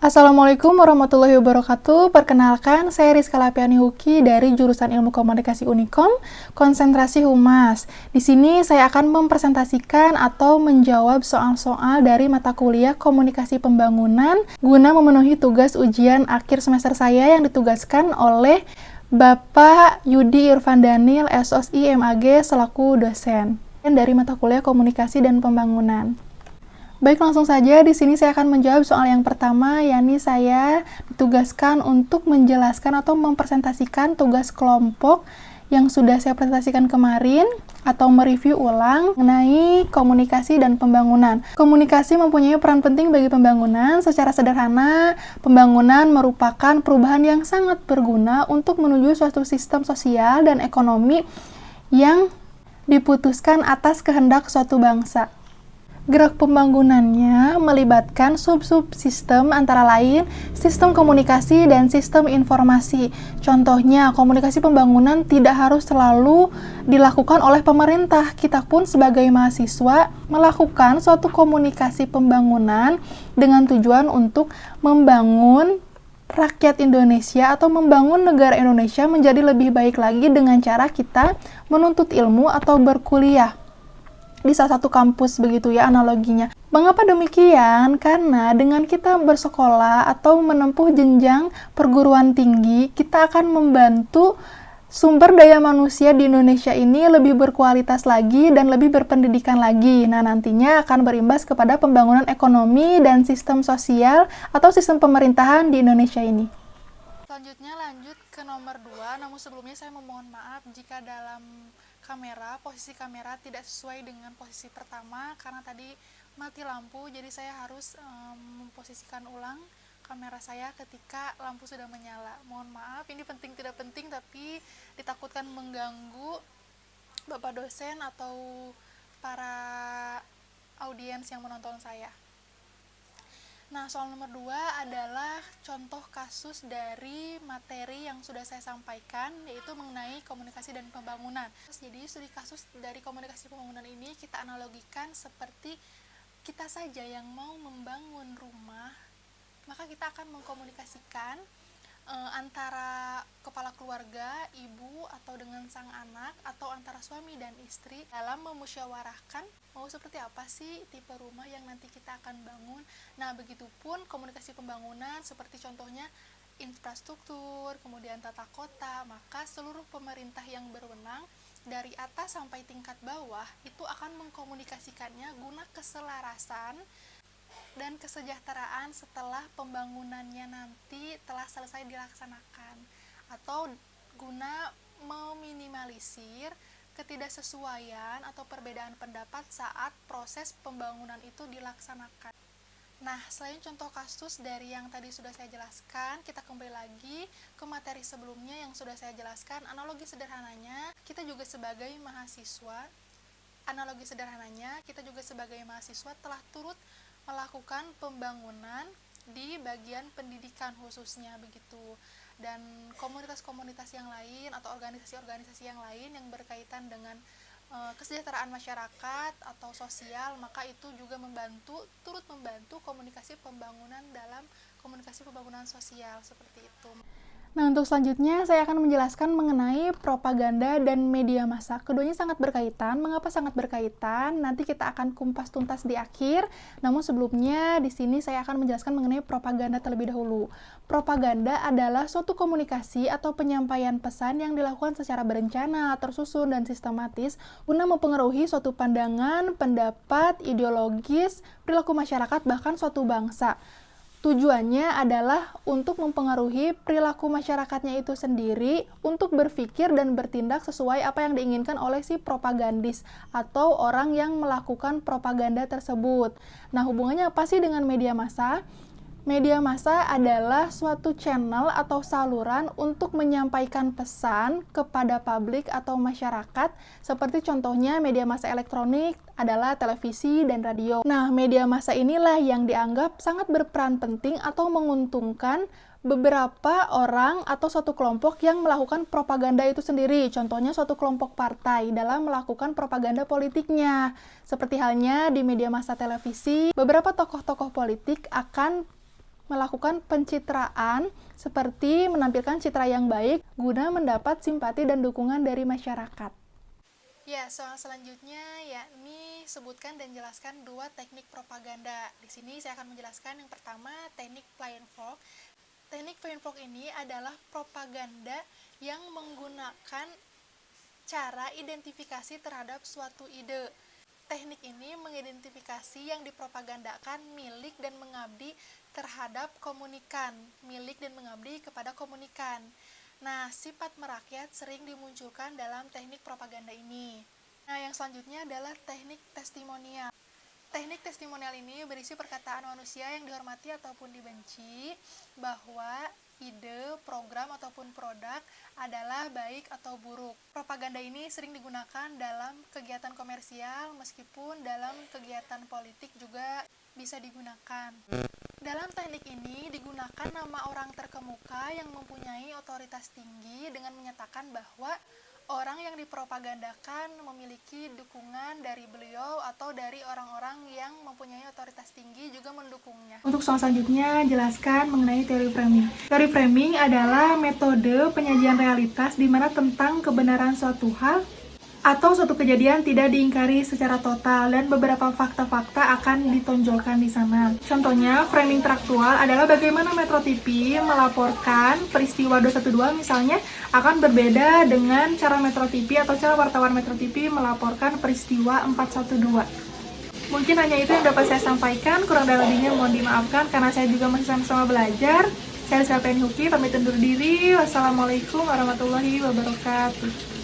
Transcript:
Assalamualaikum warahmatullahi wabarakatuh. Perkenalkan, saya Rizka Lapiani Huki dari jurusan Ilmu Komunikasi Unikom, konsentrasi Humas. Di sini saya akan mempresentasikan atau menjawab soal-soal dari mata kuliah Komunikasi Pembangunan guna memenuhi tugas ujian akhir semester saya yang ditugaskan oleh Bapak Yudi Irfan Daniel, SOSI MAG selaku dosen dari mata kuliah Komunikasi dan Pembangunan. Baik, langsung saja di sini saya akan menjawab soal yang pertama, yakni saya ditugaskan untuk menjelaskan atau mempresentasikan tugas kelompok yang sudah saya presentasikan kemarin atau mereview ulang mengenai komunikasi dan pembangunan. Komunikasi mempunyai peran penting bagi pembangunan. Secara sederhana, pembangunan merupakan perubahan yang sangat berguna untuk menuju suatu sistem sosial dan ekonomi yang diputuskan atas kehendak suatu bangsa. Gerak pembangunannya melibatkan sub-sub sistem antara lain sistem komunikasi dan sistem informasi. Contohnya, komunikasi pembangunan tidak harus selalu dilakukan oleh pemerintah. Kita pun sebagai mahasiswa melakukan suatu komunikasi pembangunan dengan tujuan untuk membangun rakyat Indonesia atau membangun negara Indonesia menjadi lebih baik lagi dengan cara kita menuntut ilmu atau berkuliah di salah satu kampus, begitu ya analoginya. Mengapa demikian? Karena dengan kita bersekolah atau menempuh jenjang perguruan tinggi, kita akan membantu sumber daya manusia di Indonesia ini lebih berkualitas lagi dan lebih berpendidikan lagi. Nah, nantinya akan berimbas kepada pembangunan ekonomi dan sistem sosial atau sistem pemerintahan di Indonesia ini. Selanjutnya lanjut ke nomor 2, namun sebelumnya saya memohon maaf jika dalam posisi kamera tidak sesuai dengan posisi pertama karena tadi mati lampu, jadi saya harus memposisikan ulang kamera saya ketika lampu sudah menyala. Mohon maaf, ini penting tidak penting tapi ditakutkan mengganggu Bapak dosen atau para audiens yang menonton saya. Nah, soal nomor 2 adalah contoh kasus dari materi yang sudah saya sampaikan, yaitu mengenai komunikasi dan pembangunan. Jadi, studi kasus dari komunikasi pembangunan ini kita analogikan seperti kita saja yang mau membangun rumah, maka kita akan mengkomunikasikan antara kepala keluarga, ibu, atau dengan sang anak, atau antara suami dan istri dalam memusyawarahkan mau seperti apa sih tipe rumah yang nanti kita akan bangun. Nah, begitupun komunikasi pembangunan seperti contohnya infrastruktur, kemudian tata kota, maka seluruh pemerintah yang berwenang dari atas sampai tingkat bawah itu akan mengkomunikasikannya guna keselarasan dan kesejahteraan setelah pembangunannya nanti telah selesai dilaksanakan, atau guna meminimalisir ketidaksesuaian atau perbedaan pendapat saat proses pembangunan itu dilaksanakan. Nah, selain contoh kasus dari yang tadi sudah saya jelaskan, kita kembali lagi ke materi sebelumnya yang sudah saya jelaskan. Analogi sederhananya, kita juga sebagai mahasiswa telah turut melakukan pembangunan di bagian pendidikan khususnya begitu, dan komunitas-komunitas yang lain atau organisasi-organisasi yang lain yang berkaitan dengan kesejahteraan masyarakat atau sosial, maka itu juga turut membantu komunikasi pembangunan dalam komunikasi pembangunan sosial seperti itu. Nah, untuk selanjutnya saya akan menjelaskan mengenai propaganda dan media massa. Keduanya sangat berkaitan. Mengapa sangat berkaitan? Nanti kita akan kumpas tuntas di akhir. Namun sebelumnya di sini saya akan menjelaskan mengenai propaganda terlebih dahulu. Propaganda adalah suatu komunikasi atau penyampaian pesan yang dilakukan secara berencana, tersusun, dan sistematis guna mempengaruhi suatu pandangan, pendapat, ideologis, perilaku masyarakat, bahkan suatu bangsa. Tujuannya adalah untuk mempengaruhi perilaku masyarakatnya itu sendiri untuk berpikir dan bertindak sesuai apa yang diinginkan oleh si propagandis atau orang yang melakukan propaganda tersebut. Nah, hubungannya apa sih dengan media massa? Media massa adalah suatu channel atau saluran untuk menyampaikan pesan kepada publik atau masyarakat, seperti contohnya media massa elektronik adalah televisi dan radio. Nah, media massa inilah yang dianggap sangat berperan penting atau menguntungkan beberapa orang atau suatu kelompok yang melakukan propaganda itu sendiri. Contohnya suatu kelompok partai dalam melakukan propaganda politiknya. Seperti halnya di media massa televisi, beberapa tokoh-tokoh politik akan melakukan pencitraan seperti menampilkan citra yang baik guna mendapat simpati dan dukungan dari masyarakat. Ya, soal selanjutnya yakni sebutkan dan jelaskan dua teknik propaganda. Di sini saya akan menjelaskan yang pertama teknik Feyerabend. Teknik Feyerabend ini adalah propaganda yang menggunakan cara identifikasi terhadap suatu ide. Teknik ini mengidentifikasi yang dipropagandakan milik dan mengabdi terhadap komunikan, milik dan mengabdi kepada komunikan. Nah, sifat merakyat sering dimunculkan dalam teknik propaganda ini. Nah, yang selanjutnya adalah teknik testimonial. Teknik testimonial ini berisi perkataan manusia yang dihormati ataupun dibenci bahwa ide, program, ataupun produk adalah baik atau buruk. Propaganda ini sering digunakan dalam kegiatan komersial, meskipun dalam kegiatan politik juga bisa digunakan. Dalam teknik ini digunakan nama orang terkemuka yang mempunyai otoritas tinggi dengan menyatakan bahwa orang yang dipropagandakan memiliki dukungan dari beliau atau dari orang-orang yang mempunyai otoritas tinggi juga mendukungnya. Untuk soal selanjutnya, jelaskan mengenai teori framing. Teori framing adalah metode penyajian realitas di mana tentang kebenaran suatu hal atau suatu kejadian tidak diingkari secara total dan beberapa fakta-fakta akan ditonjolkan di sana. Contohnya, framing traktual adalah bagaimana Metro TV melaporkan peristiwa 212 misalnya akan berbeda dengan cara Metro TV atau cara wartawan Metro TV melaporkan peristiwa 412. Mungkin hanya itu yang dapat saya sampaikan, kurang dan lebihnya mohon dimaafkan karena saya juga masih sama-sama belajar. Saya Rizka Penhuki, pamit undur diri. Wassalamualaikum warahmatullahi wabarakatuh.